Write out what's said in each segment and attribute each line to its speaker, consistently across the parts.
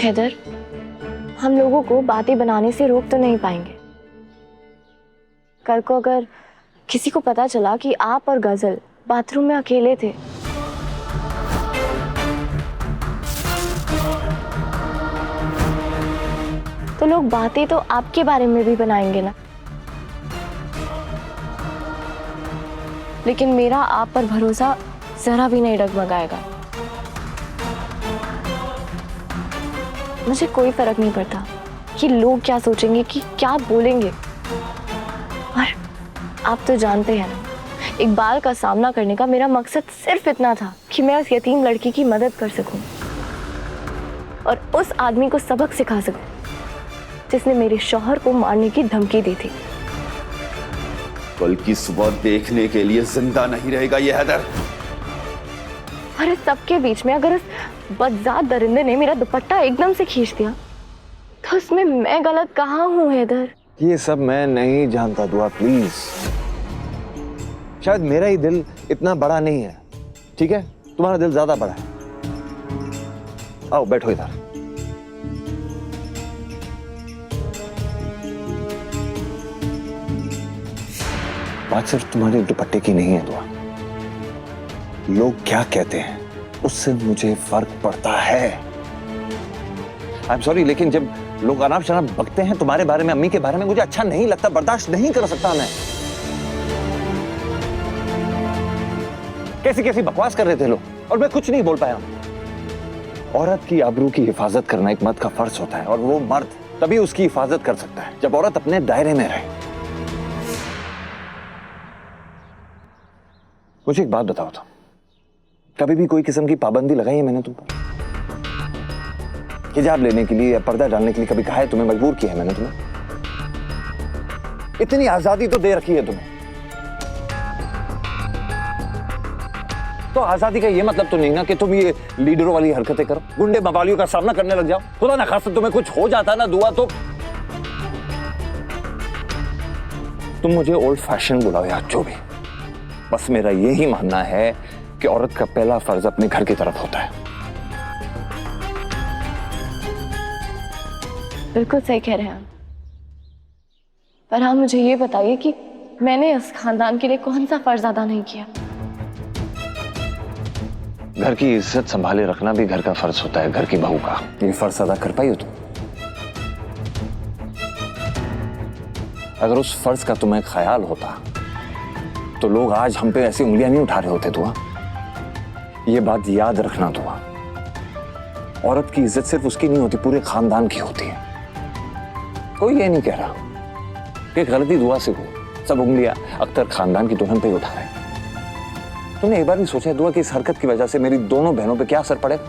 Speaker 1: हैदर, हम लोगों को बातें बनाने से रोक तो नहीं पाएंगे। कल को अगर किसी को पता चला कि आप और गजल बाथरूम में अकेले थे, तो लोग बातें तो आपके बारे में भी बनाएंगे ना। लेकिन मेरा आप पर भरोसा जरा भी नहीं डगमगाएगा। मुझे कोई फर्क नहीं पड़ता कि लोग क्या सोचेंगे, कि क्या बोलेंगे। और आप तो जानते हैं ना, इकबाल का सामना करने का मेरा मकसद सिर्फ इतना था कि मैं उस यतीम लड़की की मदद कर सकूं और उस आदमी को सबक सिखा सकूं जिसने मेरे शौहर को मारने की धमकी दी थी।
Speaker 2: कल की सुबह देखने के लिए जिंदा नहीं रहेगा ये हैदर।
Speaker 1: और इस सबके बीच में अगर उस बदजात दरिंदे ने मेरा दुपट्टा एकदम से खींच दिया, तो उसमें मैं गलत कहाँ हूँ हैदर?
Speaker 3: ये सब मैं नहीं जानता दुआ, प्लीज। शायद मेरा ही दिल इतना बड़ा नहीं है, ठीक है? तुम्हारा दिल ज्यादा बड़ा है। आओ बैठो इधर। बात सिर्फ तुम्हारे दुपट्टे की नहीं है दुआ। लोग क्या कहते हैं उससे मुझे फर्क पड़ता है। आई एम सॉरी, लेकिन जब लोग अनाप शनाप बकते हैं तुम्हारे बारे में, अम्मी के बारे में, मुझे अच्छा नहीं लगता, बर्दाश्त नहीं कर सकता मैं। कैसी कैसी बकवास कर रहे थे लोग और मैं कुछ नहीं बोल पाया। औरत की आबरू की हिफाजत करना एक मर्द का फर्ज होता है और वो मर्द तभी उसकी हिफाजत कर सकता है जब औरत अपने दायरे में रहे। मुझे एक बात बताओ तो, कभी भी कोई किस्म की पाबंदी लगाई है मैंने तुम पर? हिजाब लेने के लिए या पर्दा डालने के लिए कभी कहा है तुम्हें? मजबूर किया है मैंने तुम्हें? इतनी आजादी तो दे रखी है तुम्हें, तो आजादी का ये मतलब तो नहीं ना कि तुम ये लीडरों वाली हरकतें करो, गुंडे मवालियों का सामना करने लग जाओ। खुदा ना खासा तुम्हें कुछ हो जाता ना दुआ, तो तुम मुझे ओल्ड फैशन बुलाओ या जो भी, बस मेरा यही मानना है कि औरत का पहला फर्ज अपने घर की तरफ होता है।
Speaker 1: बिल्कुल सही कह रहे हैं आप, पर आप मुझे ये बताइए कि मैंने इस खानदान के लिए कौन सा फर्ज अदा नहीं किया?
Speaker 3: घर की इज्जत संभाले रखना भी घर का फर्ज होता है, घर की बहू का। ये फर्ज अदा कर पाई हो तुम? अगर उस फर्ज का तुम्हें ख्याल होता तो लोग आज हम पे ऐसी उंगलियां नहीं उठा रहे होते दुआ। ये बात याद रखना दुआ, औरत की इज्जत सिर्फ उसकी नहीं होती, पूरे खानदान की होती है। कोई ये नहीं कह रहा कि गलती दुआ से हो, सब उंगलियां अख्तर खानदान की दुल्हन पे ही उठा रहे। तुमने एक बार भी सोचा है दुआ कि इस हरकत की वजह से मेरी दोनों बहनों पे क्या असर पड़ेगा?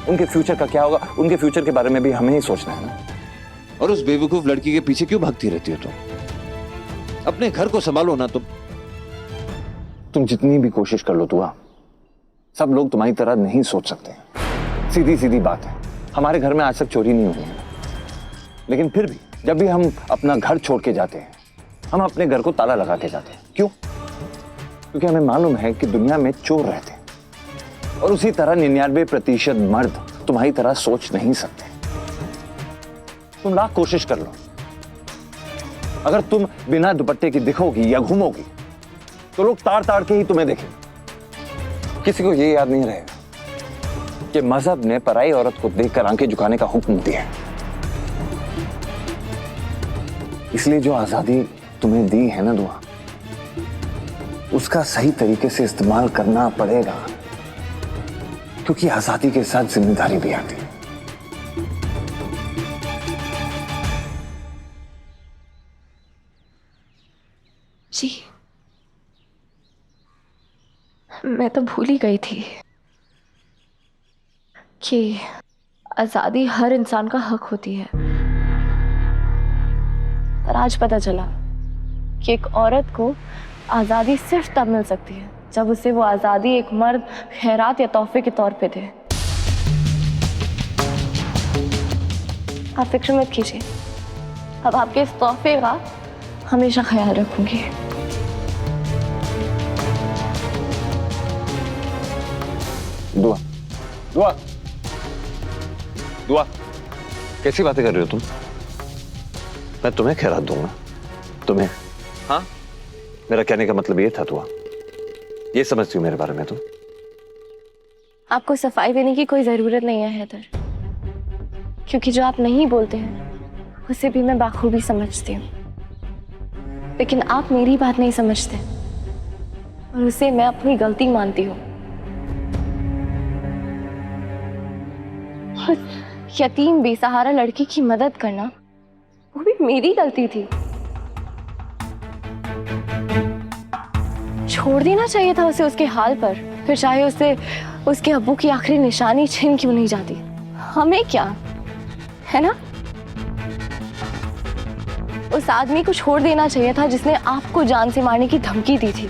Speaker 3: उनके फ्यूचर का क्या होगा? उनके फ्यूचर के बारे में भी हमें ही सोचना है ना।
Speaker 2: और उस बेवकूफ लड़की के पीछे क्यों भागती रहती हो तुम? अपने घर को संभालो ना तुम
Speaker 3: जितनी भी कोशिश कर लो दुआ, सब लोग तुम्हारी तरह नहीं सोच सकते। सीधी सीधी बात है, हमारे घर में आज तक चोरी नहीं हुई है, लेकिन फिर भी जब भी हम अपना घर छोड़ के जाते हैं, हम अपने घर को ताला लगा के जाते हैं। क्यों? क्योंकि हमें मालूम है कि दुनिया में चोर रहते हैं और उसी तरह 99% मर्द तुम्हारी तरह सोच नहीं सकते। तुम लाख कोशिश कर लो, अगर तुम बिना दुपट्टे की दिखोगी या घूमोगी तो लोग ताड़ ताड़ के ही तुम्हें देखेंगे। किसी को ये याद नहीं रहेगा कि मजहब ने पराई औरत को देखकर आंखें झुकाने का हुक्म दिया है। इसलिए जो आजादी तुम्हें दी है ना दुआ, उसका सही तरीके से इस्तेमाल करना पड़ेगा, क्योंकि आजादी के साथ जिम्मेदारी भी आती है।
Speaker 1: जी, मैं तो भूल ही गई थी कि आजादी हर इंसान का हक होती है। पर आज पता चला कि एक औरत को आजादी सिर्फ तब मिल सकती है जब उसे वो आजादी एक मर्द खैरात या तोहफे के तौर पे दे। आप फिक्र मत कीजिए, अब आपके इस तोहफे का हमेशा ख्याल रखूंगी।
Speaker 3: दुआ, दुआ, दुआ, कैसी बातें कर रहे हो तुम? मैं तुम्हें खैरात दूंगा, तुम्हें? हाँ, मेरा कहने का मतलब ये था दुआ, ये समझती हूँ मेरे बारे में तुम?
Speaker 1: आपको सफाई देने की कोई जरूरत नहीं है हैदर, क्योंकि जो आप नहीं बोलते हैं उसे भी मैं बाखूबी समझती हूँ। लेकिन आप मेरी बात नहीं समझते और उसे मैं अपनी गलती मानती हूँ। यतीम बेसहारा लड़की की मदद करना वो भी मेरी गलती थी। छोड़ देना चाहिए था उसे उसके हाल पर, फिर चाहे उसे उसके अब्बू की आखिरी निशानी छिन क्यों नहीं जाती, हमें क्या है ना। उस आदमी को छोड़ देना चाहिए था जिसने आपको जान से मारने की धमकी दी थी।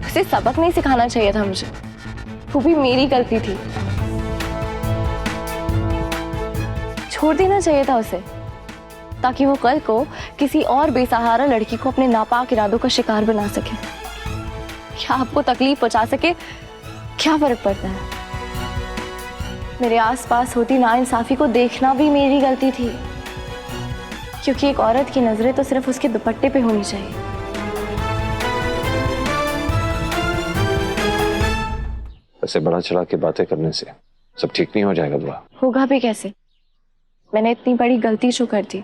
Speaker 1: उसे सबक नहीं सिखाना चाहिए था मुझे, वो भी मेरी गलती थी। छोड़ देना चाहिए था उसे, ताकि वो कल को किसी और बेसहारा लड़की को अपने नापाक इरादों का शिकार बना सके। क्या आपको तकलीफ पहुंचा सके, क्या फर्क पड़ता है। मेरे आसपास होती नाइंसाफी को देखना भी मेरी गलती थी, क्योंकि एक औरत की नजरें तो सिर्फ उसके दुपट्टे पे होनी चाहिए।
Speaker 3: ऐसे बड़ा चढ़ा के बातें करने से सब ठीक नहीं हो जाएगा दुआ।
Speaker 1: होगा भी कैसे, मैंने इतनी बड़ी गलती जो कर दी।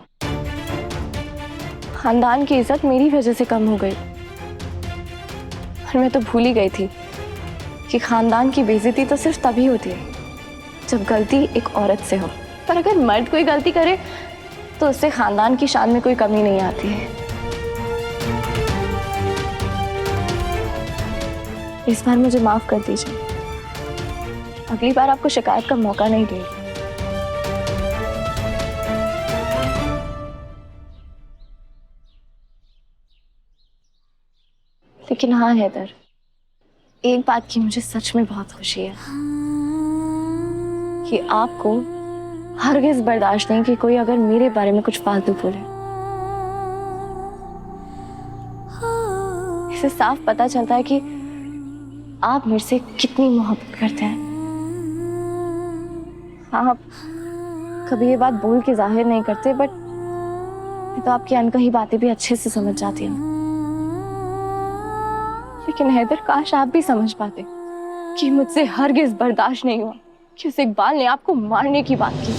Speaker 1: खानदान की इज्जत मेरी वजह से कम हो गई और मैं तो भूल ही गई थी कि खानदान की बेइज्जती तो सिर्फ तभी होती है जब गलती एक औरत से हो। पर अगर मर्द कोई गलती करे तो उससे खानदान की शान में कोई कमी नहीं आती है। इस बार मुझे माफ कर दीजिए, अगली बार आपको शिकायत का मौका नहीं दूंगी। लेकिन हाँ हैदर, एक बात की मुझे सच में बहुत खुशी है कि आपको हरगिज़ बर्दाश्त नहीं कि कोई अगर मेरे बारे में कुछ फालतू बोले। इससे साफ पता चलता है कि आप मेरे से कितनी मोहब्बत करते हैं। आप कभी ये बात बोल के जाहिर नहीं करते, बट मैं तो आपकी अनकही बातें भी अच्छे से समझ जाती हूँ। लेकिन हैदर, काश आप भी समझ पाते कि मुझसे हरगिज़ बर्दाश्त नहीं हुआ कि उस इकबाल ने आपको मारने की बात की,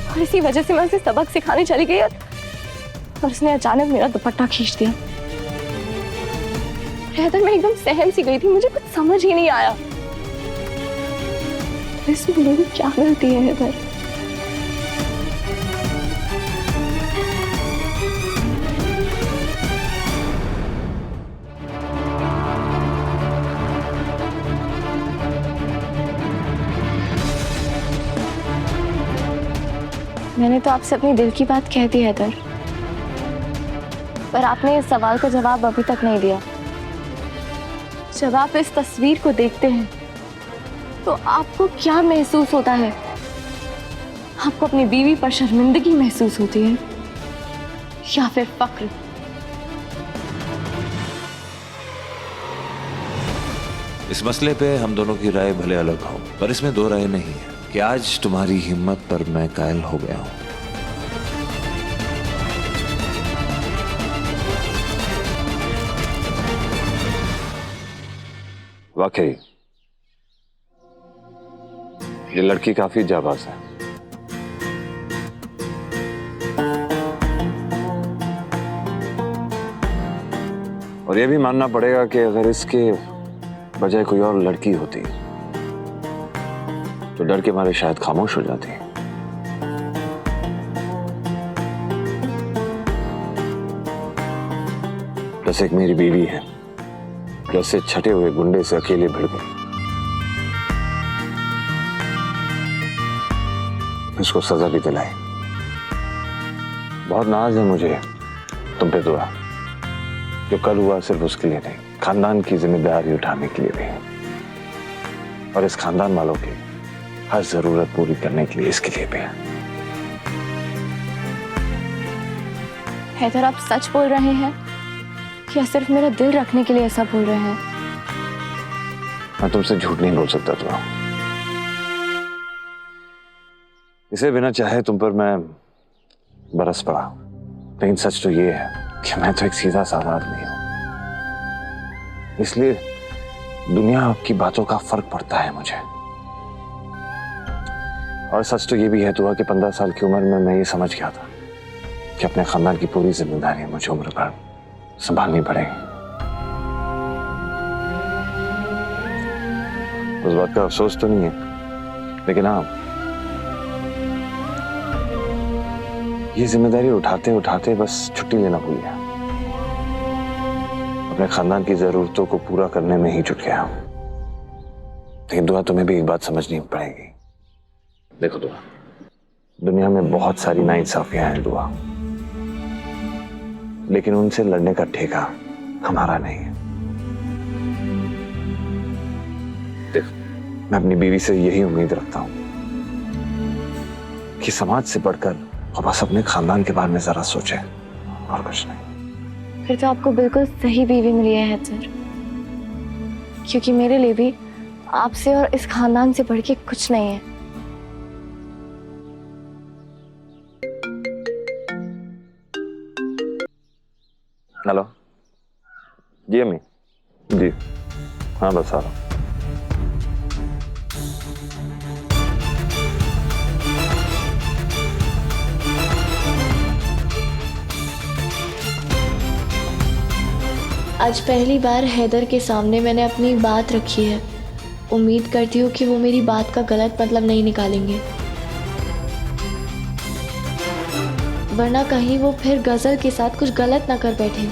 Speaker 1: और इसी वजह से मैं उसे सबक सिखाने चली गई और उसने अचानक मेरा दुपट्टा खींच दिया। हैदर, मैं एकदम सहम सी गई थी, मुझे कुछ समझ ही नहीं आया इसमें मेरी क्या गलती है हैदर। मैंने तो आपसे अपनी दिल की बात कह दी हैदर, पर आपने इस सवाल का जवाब अभी तक नहीं दिया। जब आप इस तस्वीर को देखते हैं तो आपको क्या महसूस होता है? आपको अपनी बीवी पर शर्मिंदगी महसूस होती है या फिर फक्र?
Speaker 2: इस मसले पे हम दोनों की राय भले अलग हो, पर इसमें दो राय नहीं है कि आज तुम्हारी हिम्मत पर मैं कायल हो गया हूं।
Speaker 3: वाकई ये लड़की काफी जाबाज है। और ये भी मानना पड़ेगा कि अगर इसके बजाय कोई और लड़की होती तो डर के मारे शायद खामोश हो जाती। बस एक मेरी बीवी है जैसे छटे हुए गुंडे से अकेले भिड़ गई, उसको सजा भी दिलाई। बहुत नाज है मुझे तुम पे दुआ, जो कल हुआ सिर्फ उसके लिए नहीं, खानदान की जिम्मेदारी उठाने के लिए भी, और इस खानदान वालों की हर जरूरत पूरी करने के लिए इसके लिए भी।
Speaker 1: हैदर, आप सच बोल रहे हैं या सिर्फ मेरा दिल रखने के लिए ऐसा बोल रहे हैं?
Speaker 3: मैं तुमसे झूठ नहीं बोल सकता। तो इसे बिना चाहे तुम पर मैं बरस पड़ा, लेकिन सच तो ये है कि मैं तो एक सीधा साधा आदमी हूं, इसलिए दुनिया की बातों का फर्क पड़ता है मुझे। और सच तो ये भी है दुआ कि 15 साल की उम्र में मैं ये समझ गया था कि अपने खानदान की पूरी जिम्मेदारी मुझे उम्र भर संभालनी पड़ेगी। उस बात का अफसोस तो नहीं है, लेकिन हाँ, ये जिम्मेदारी उठाते उठाते बस छुट्टी लेना भूल गया। अपने खानदान की जरूरतों को पूरा करने में ही जुट गया। लेकिन दुआ, तुम्हें भी एक बात समझनी पड़ेगी। देखो दुआ, दुनिया में बहुत सारी नाइंसाफियां हैं दुआ, लेकिन उनसे लड़ने का ठेका हमारा नहीं है। देखो, मैं अपनी बीवी से यही उम्मीद रखता हूं कि समाज से बढ़कर वो बस अपने खानदान के बारे में जरा सोचे, और कुछ नहीं।
Speaker 1: फिर तो आपको बिल्कुल सही बीवी मिली है हैदर, क्योंकि मेरे लिए भी आपसे और इस खानदान से बढ़ के कुछ नहीं है।
Speaker 3: हेलो जी अम्मी। जी हाँ, बस आ रहा हूँ।
Speaker 1: आज पहली बार हैदर के सामने मैंने अपनी बात रखी है। उम्मीद करती हूँ कि वो मेरी बात का गलत मतलब नहीं निकालेंगे, वरना कहीं वो फिर गजल के साथ कुछ गलत ना कर बैठे।